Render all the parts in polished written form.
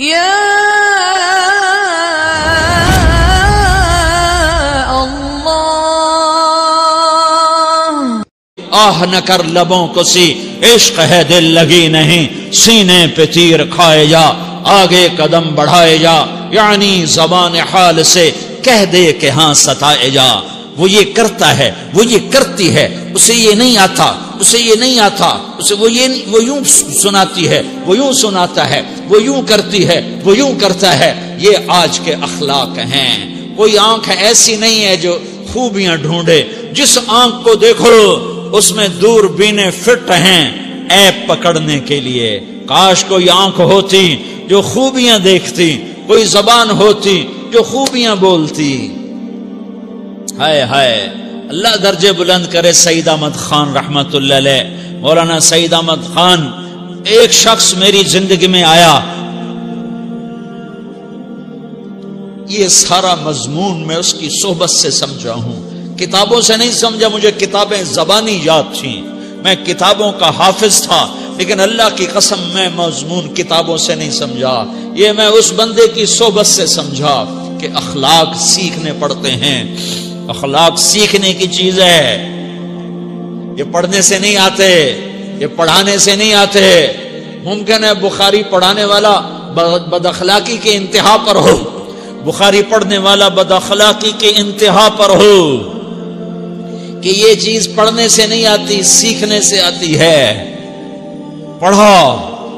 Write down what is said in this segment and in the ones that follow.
یا آہ نہ کر لبوں کو سی، عشق ہے دل لگی نہیں، سینے پہ تیر کھائے جا، آگے قدم بڑھائے جا، یعنی زبان حال سے کہہ دے کہ ہاں ستائے جا۔ وہ یہ کرتا ہے، وہ یہ کرتی ہے، اسے یہ نہیں آتا، اسے یہ نہیں آتا، اسے وہ یوں سناتی ہے، وہ یوں سناتا ہے، وہ یوں کرتی ہے، وہ یوں کرتا ہے۔ یہ آج کے اخلاق ہیں۔ کوئی آنکھ ایسی نہیں ہے جو خوبیاں ڈھونڈے، جس آنکھ کو دیکھو اس میں دور بینے فٹ ہیں عیب پکڑنے کے لیے۔ کاش کوئی آنکھ ہوتی جو خوبیاں دیکھتی، کوئی زبان ہوتی جو خوبیاں بولتی۔ ہائے ہائے، اللہ درجے بلند کرے سعید احمد خان رحمت اللہ علیہ۔ مولانا سعید احمد خان، ایک شخص میری زندگی میں آیا، یہ سارا مضمون میں اس کی صحبت سے سمجھا ہوں، کتابوں سے نہیں سمجھا۔ مجھے کتابیں زبانی یاد تھیں، میں کتابوں کا حافظ تھا، لیکن اللہ کی قسم میں مضمون کتابوں سے نہیں سمجھا، یہ میں اس بندے کی صحبت سے سمجھا کہ اخلاق سیکھنے پڑتے ہیں۔ اخلاق سیکھنے کی چیز ہے، یہ پڑھنے سے نہیں آتے، یہ پڑھانے سے نہیں آتے۔ ممکن ہے بخاری پڑھانے والا بد اخلاقی کے انتہا پر ہو، بخاری پڑھنے والا بد اخلاقی کے انتہا پر ہو، کہ یہ چیز پڑھنے سے نہیں آتی، سیکھنے سے آتی ہے۔ پڑھا،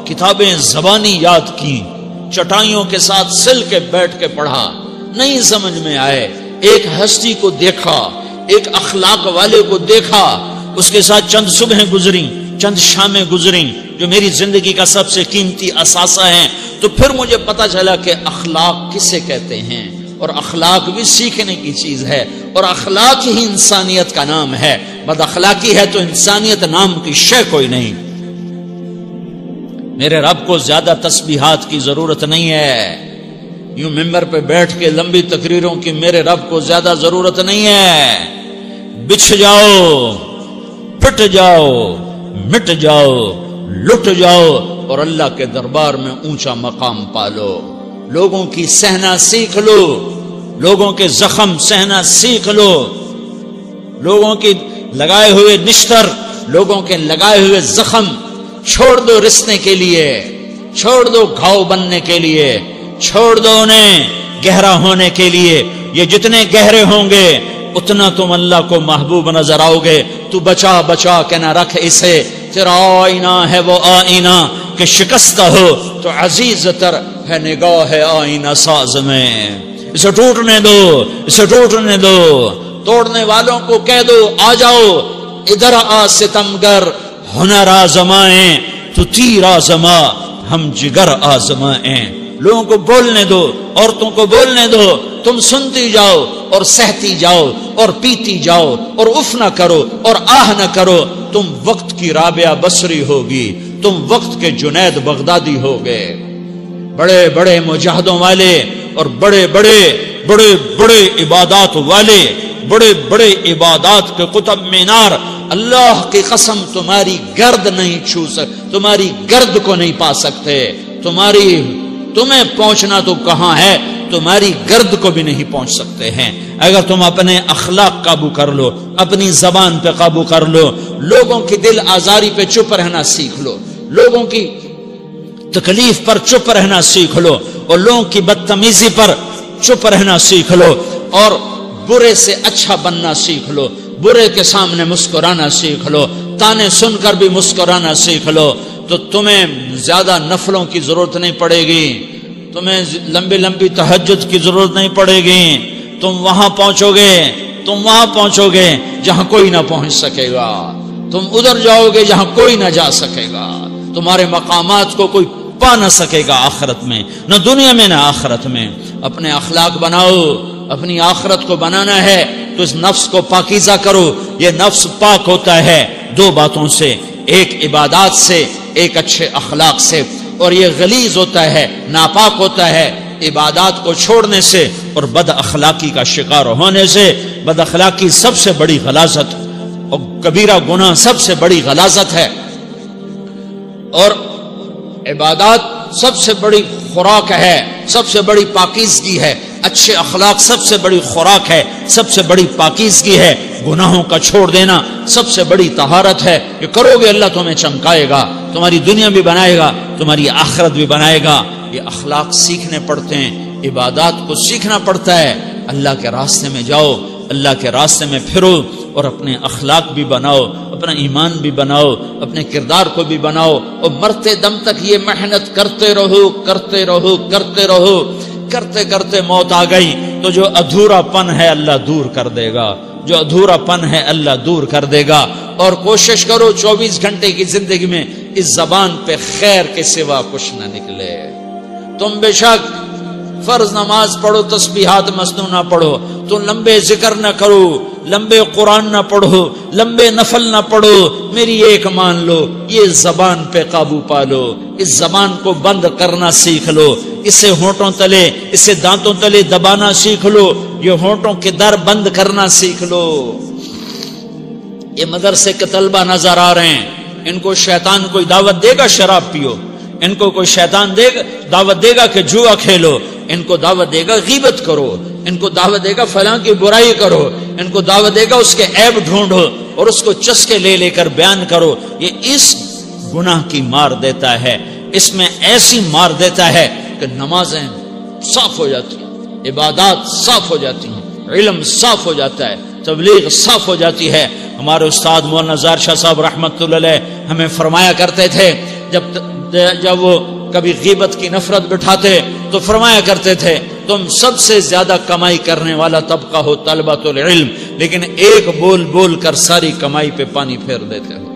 کتابیں زبانی یاد کی، چٹائیوں کے ساتھ سل کے بیٹھ کے پڑھا، نہیں سمجھ میں آئے، ایک ہستی کو دیکھا، ایک اخلاق والے کو دیکھا، اس کے ساتھ چند صبحیں گزریں، چند شامیں گزریں جو میری زندگی کا سب سے قیمتی اثاثہ ہیں، تو پھر مجھے پتا چلا کہ اخلاق کسے کہتے ہیں، اور اخلاق بھی سیکھنے کی چیز ہے، اور اخلاق ہی انسانیت کا نام ہے۔ بد اخلاقی ہے تو انسانیت نام کی شے کوئی نہیں۔ میرے رب کو زیادہ تسبیحات کی ضرورت نہیں ہے، یوں ممبر پہ بیٹھ کے لمبی تقریروں کی میرے رب کو زیادہ ضرورت نہیں ہے۔ بچھ جاؤ، پھٹ جاؤ، مٹ جاؤ، لٹ جاؤ، اور اللہ کے دربار میں اونچا مقام پالو۔ لوگوں کی سہنا سیکھ لو، لوگوں کے زخم سہنا سیکھ لو، لوگوں کی لگائے ہوئے نشتر، لوگوں کے لگائے ہوئے زخم چھوڑ دو رسنے کے لیے، چھوڑ دو گھاؤ بننے کے لیے، چھوڑ دو انہیں گہرا ہونے کے لیے۔ یہ جتنے گہرے ہوں گے اتنا تم اللہ کو محبوب نظر آؤ گے۔ تو بچا بچا کے نہ رکھ اسے، تیرا آئینہ ہے وہ آئینہ کہ شکستہ ہو تو عزیز تر ہے نگاہ آئینہ ساز میں۔ اسے ٹوٹنے دو، اسے ٹوٹنے دو، توڑنے والوں کو کہہ دو آ جاؤ ادھر آ ستمگر، ہنر آزمائیں تو تیر آزما، ہم جگر آزمائیں۔ لوگوں کو بولنے دو، عورتوں کو بولنے دو، تم سنتی جاؤ اور سہتی جاؤ اور پیتی جاؤ اور اف نہ کرو اور آہ نہ کرو۔ تم وقت کی رابعہ بصری ہوگی، تم وقت کے جنید بغدادی ہوگے۔ بڑے بڑے مجاہدوں والے اور بڑے بڑے بڑے بڑے عبادات والے، بڑے بڑے عبادات کے قطب مینار، اللہ کی قسم تمہاری گرد نہیں چھو سکتے، تمہاری گرد کو نہیں پا سکتے۔ تمہیں پہنچنا تو کہاں ہے، تمہاری گرد کو بھی نہیں پہنچ سکتے ہیں۔ اگر تم اپنے اخلاق قابو کر لو، اپنی زبان پہ قابو کر لو، لوگوں کی دل آزاری پہ چپ رہنا سیکھ لو، لوگوں کی تکلیف پر چپ رہنا سیکھ لو، اور لوگوں کی بدتمیزی پر چپ رہنا سیکھ لو، اور برے سے اچھا بننا سیکھ لو، برے کے سامنے مسکرانا سیکھ لو، تانے سن کر بھی مسکرانا سیکھ لو، تو تمہیں زیادہ نفلوں کی ضرورت نہیں پڑے گی، تمہیں لمبی لمبی تہجد کی ضرورت نہیں پڑے گی۔ تم وہاں پہنچو گے جہاں کوئی نہ پہنچ سکے گا، تم ادھر جاؤ گے جہاں کوئی نہ جا سکے گا، تمہارے مقامات کو کوئی پا نہ سکے گا آخرت میں، نہ دنیا میں نہ آخرت میں۔ اپنے اخلاق بناؤ، اپنی آخرت کو بنانا ہے تو اس نفس کو پاکیزہ کرو۔ یہ نفس پاک ہوتا ہے دو باتوں سے، ایک عبادات سے، ایک اچھے اخلاق سے، اور یہ غلیظ ہوتا ہے، ناپاک ہوتا ہے عبادات کو چھوڑنے سے اور بد اخلاقی کا شکار ہونے سے۔ بد اخلاقی سب سے بڑی غلاظت اور کبیرہ گناہ سب سے بڑی غلاظت ہے، اور عبادات سب سے بڑی خوراک ہے، سب سے بڑی پاکیزگی ہے، اچھے اخلاق سب سے بڑی خوراک ہے، سب سے بڑی پاکیزگی ہے، گناہوں کا چھوڑ دینا سب سے بڑی طہارت ہے۔ یہ کرو گے اللہ تمہیں چمکائے گا، تمہاری دنیا بھی بنائے گا، تمہاری آخرت بھی بنائے گا۔ یہ اخلاق سیکھنے پڑتے ہیں، عبادات کو سیکھنا پڑتا ہے۔ اللہ کے راستے میں جاؤ، اللہ کے راستے میں پھرو، اور اپنے اخلاق بھی بناؤ، اپنا ایمان بھی بناؤ، اپنے کردار کو بھی بناؤ، اور مرتے دم تک یہ محنت کرتے رہو کرتے رہو کرتے رہو۔ کرتے کرتے موت آ گئی تو جو ادھورا پن ہے اللہ دور کر دے گا، جو ادھورا پن ہے اللہ دور کر دے گا۔ اور کوشش کرو 24 گھنٹے کی زندگی میں اس زبان پہ خیر کے سوا کچھ نہ نکلے۔ تم بے شک فرض نماز پڑھو، تسبیحات مسنون نہ پڑھو، تو لمبے ذکر نہ کرو، لمبے قرآن نہ پڑھو، لمبے نفل نہ پڑھو، میری ایک مان لو، یہ زبان پہ قابو پالو، اس زبان کو بند کرنا سیکھ لو، اسے ہونٹوں تلے، اسے دانتوں تلے دبانا سیکھ لو، یہ ہونٹوں کے در بند کرنا سیکھ لو۔ یہ مدرسے کے طلبہ نظر آ رہے ہیں، ان کو شیطان کوئی دعوت دے گا شراب پیو، ان کو کوئی شیطان دعوت دے گا کہ جوا کھیلو، ان کو دعوت دے گا غیبت کرو، ان کو دعوت دے گا فلاں کی برائی کرو، ان کو دعوت دے گا اس کے عیب ڈھونڈو اور اس کو چسکے لے لے کر بیان کرو۔ یہ اس گناہ کی مار دیتا ہے، اس میں ایسی مار دیتا ہے کہ نمازیں صاف ہو جاتی ہیں، عبادات صاف ہو جاتی ہیں، علم صاف ہو جاتا ہے، تبلیغ صاف ہو جاتی ہے۔ ہمارے استاد مولانا زار شاہ صاحب رحمت اللہ علیہ ہمیں فرمایا کرتے تھے، جب وہ کبھی غیبت کی نفرت بٹھاتے تو فرمایا کرتے تھے تم سب سے زیادہ کمائی کرنے والا طبقہ ہو طلبۃ العلم، لیکن ایک بول بول کر ساری کمائی پہ پانی پھیر دیتے ہو۔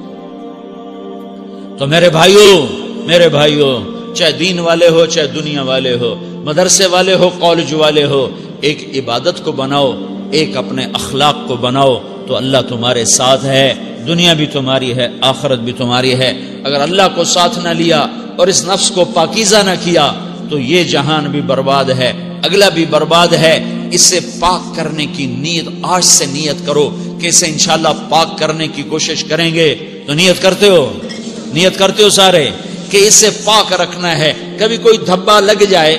تو میرے بھائیوں چاہے دین والے ہو چاہے دنیا والے ہو، مدرسے والے ہو کالج والے ہو، ایک عبادت کو بناؤ، ایک اپنے اخلاق کو بناؤ، تو اللہ تمہارے ساتھ ہے، دنیا بھی تمہاری ہے، آخرت بھی تمہاری ہے۔ اگر اللہ کو ساتھ نہ لیا اور اس نفس کو پاکیزہ نہ کیا تو یہ جہان بھی برباد ہے، اگلا بھی برباد ہے۔ اسے پاک کرنے کی نیت آج سے نیت کرو کہ اسے انشاءاللہ پاک کرنے کی کوشش کریں گے۔ تو نیت کرتے ہو سارے کہ اسے پاک رکھنا ہے۔ کبھی کوئی دھبا لگ جائے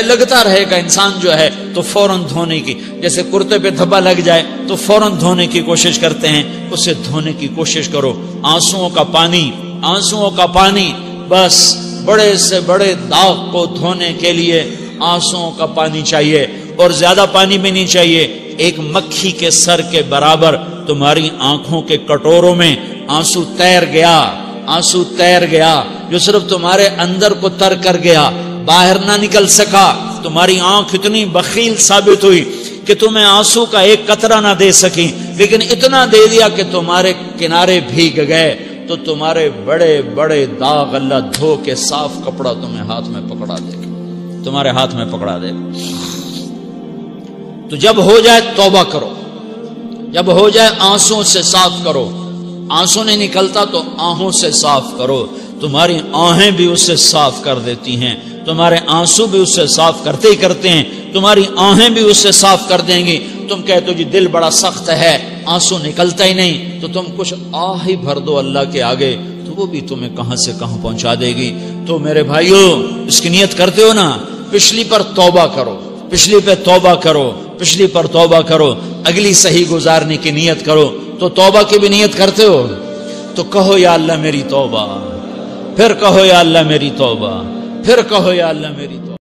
لگتا رہے گا، انسان جو ہے تو فوراً دھونے کی، جیسے کرتے پہ دھبا لگ جائے تو فوراً دھونے کی کوشش کرتے ہیں، اسے دھونے کی کوشش کرو۔ آنسوؤں کا پانی بس بڑے سے بڑے داغ کو دھونے کے لیے آنسوؤں کا پانی چاہیے، اور زیادہ پانی بھی نہیں چاہیے۔ ایک مکھی کے سر کے برابر تمہاری آنکھوں کے کٹوروں میں آنسو تیر گیا جو صرف تمہارے اندر کو تر کر گیا، باہر نہ نکل سکا۔ تمہاری آنکھ اتنی بخیل ثابت ہوئی کہ تمہیں آنسو کا ایک قطرہ نہ دے سکی، لیکن اتنا دے دیا کہ تمہارے کنارے بھیگ گئے۔ تو تمہارے بڑے بڑے داغ اللہ دھو کے صاف کپڑا تمہیں ہاتھ میں پکڑا دے گا، تمہارے ہاتھ میں پکڑا دے گا۔ تو جب ہو جائے توبہ کرو، جب ہو جائے آنسوں سے صاف کرو، آنسو نہیں نکلتا تو آہوں سے صاف کرو، تمہاری آہیں بھی اسے صاف کر دیتی ہیں، تمہارے آنسو بھی اسے صاف کرتے ہی کرتے ہیں، تمہاری آہیں بھی اسے صاف کر دیں گی۔ تم کہتے ہو جی دل بڑا سخت ہے، آنسو نکلتا ہی نہیں، تو تم کچھ آہ ہی بھر دو اللہ کے آگے، تو وہ بھی تمہیں کہاں سے کہاں پہنچا دے گی۔ تو میرے بھائیوں اس کی نیت کرتے ہو نا، پچھلی پر توبہ کرو، پچھلی پہ توبہ کرو، پچھلی پر توبہ کرو، اگلی صحیح گزارنے کی نیت کرو۔ تو توبہ کی بھی نیت کرتے ہو تو کہو یا اللہ میری توبہ، پھر کہو یا اللہ میری توبہ، پھر کہو یا اللہ میری توبہ۔